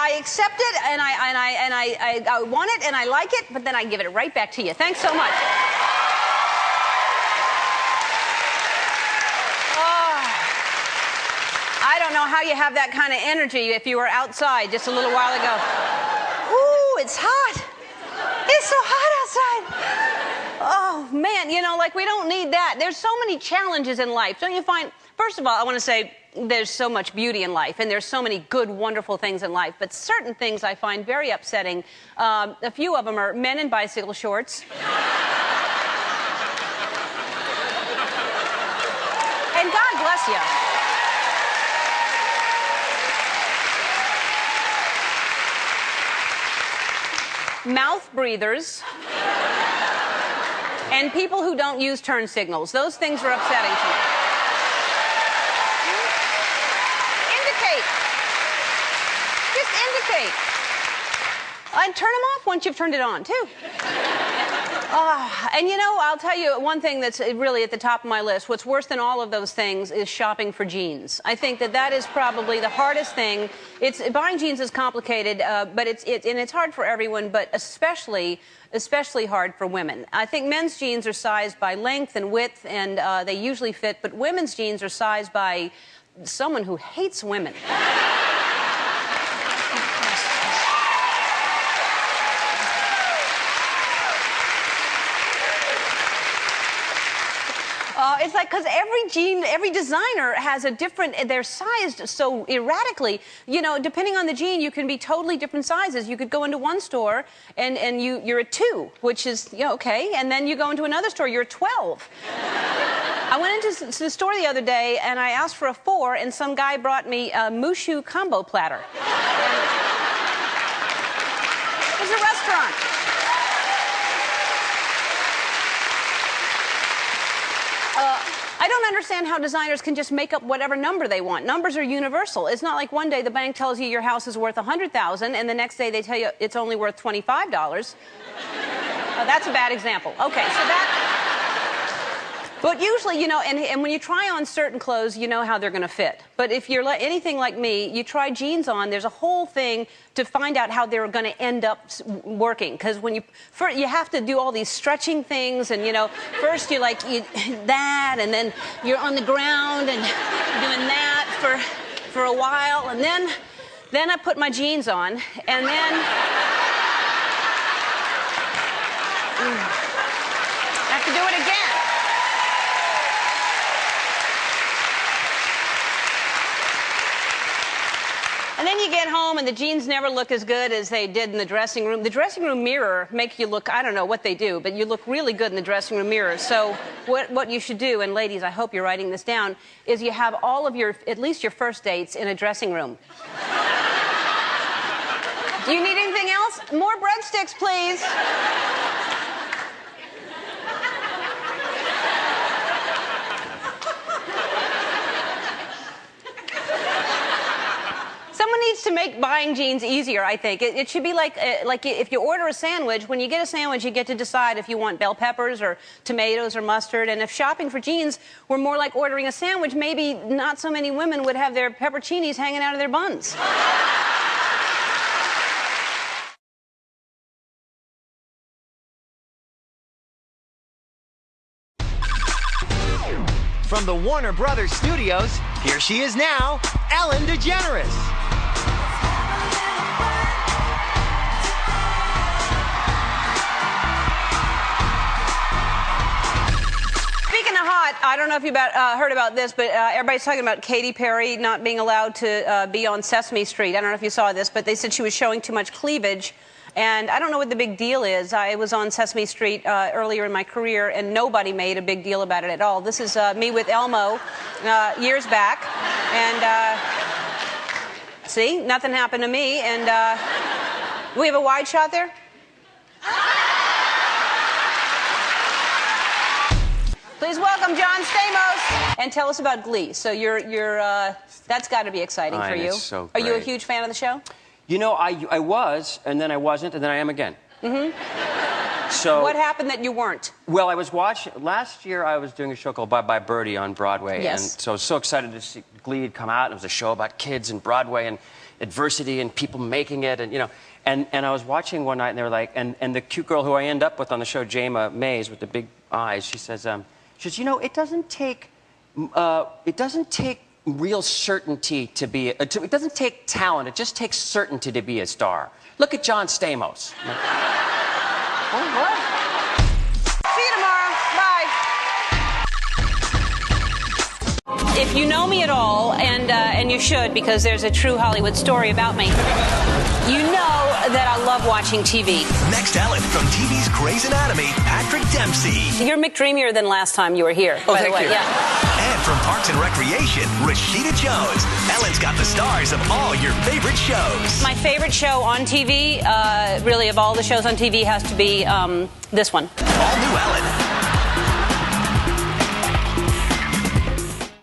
I accept it, and I want it, and I like it, but then I give it right back to you. Thanks so much. I don't know how you have that kind of energy if you were outside just a little while ago. Ooh, it's hot. It's so hot outside. Oh, man, you know, like, we don't need that. There's so many challenges in life. Don't you find, first of all, I want to say there's so much beauty in life, and there's so many good, wonderful things in life, but certain things I find very upsetting. A few of them are men in bicycle shorts. And God bless you. Mouth breathers, and people who don't use turn signals. Those things are upsetting to me. Indicate. Just indicate. And turn them off once you've turned it on, too. And you know, I'll tell you one thing that's really at the top of my list. What's worse than all of those things is shopping for jeans. I think that is probably the hardest thing. Buying jeans is complicated, but it's hard for everyone, but especially hard for women. I think men's jeans are sized by length and width, and they usually fit, but women's jeans are sized by someone who hates women. It's like, because every designer has a different, they're sized so erratically. You know, depending on the jean, you can be totally different sizes. You could go into one store and you're a 2, which is, you know, okay. And then you go into another store, you're a 12. I went into the store the other day and I asked for a 4, and some guy brought me a Mushu combo platter. It was a restaurant. I don't understand how designers can just make up whatever number they want. Numbers are universal. It's not like one day the bank tells you your house is worth $100,000 and the next day they tell you it's only worth $25. That's a bad example. Okay, so that... But usually, you know, and when you try on certain clothes, you know how they're going to fit. But if you're anything like me, you try jeans on, there's a whole thing to find out how they're going to end up working. Because when you have to do all these stretching things, and, you know, first you're like that, and then you're on the ground and doing that for a while, and then I put my jeans on, and then... I have to do it again. And then you get home and the jeans never look as good as they did in the dressing room. The dressing room mirror make you look, I don't know what they do, but you look really good in the dressing room mirror. So what you should do, and ladies, I hope you're writing this down, is you have all of at least your first dates in a dressing room. Do you need anything else? More breadsticks, please. To make buying jeans easier, I think. It should be like if you order a sandwich, when you get a sandwich, you get to decide if you want bell peppers or tomatoes or mustard. And if shopping for jeans were more like ordering a sandwich, maybe not so many women would have their pepperoncinis hanging out of their buns. From the Warner Brothers studios, here she is now, Ellen DeGeneres. I don't know if you heard about this, but everybody's talking about Katy Perry not being allowed to be on Sesame Street. I don't know if you saw this, but they said she was showing too much cleavage. And I don't know what the big deal is. I was on Sesame Street earlier in my career, and nobody made a big deal about it at all. This is me with Elmo years back. And see, nothing happened to me. And we have a wide shot there? Please welcome John Stamos, and tell us about Glee. So that's got to be exciting for you. It's so great. Are you a huge fan of the show? You know, I was, and then I wasn't, and then I am again. Mm-hmm. So what happened that you weren't? Well, I was watching last year. I was doing a show called Bye Bye Birdie on Broadway, Yes. and so I was so excited to see Glee had come out. It was a show about kids and Broadway and adversity and people making it, and you know. And I was watching one night, and they were like, and the cute girl who I end up with on the show, Jama Mays, with the big eyes, she says, you know, it doesn't take real certainty to be. It doesn't take talent. It just takes certainty to be a star. Look at John Stamos. Oh, what? See you tomorrow. Bye. If you know me at all, and you should, because there's a true Hollywood story about me, you know that I love watching TV. Next, Ellen, from TV's Grey's Anatomy, Patrick Dempsey. You're McDreamier than last time you were here, by the way. you. Yeah. And from Parks and Recreation, Rashida Jones. Ellen's got the stars of all your favorite shows. My favorite show on TV, really of all the shows on TV, has to be this one. All new Ellen.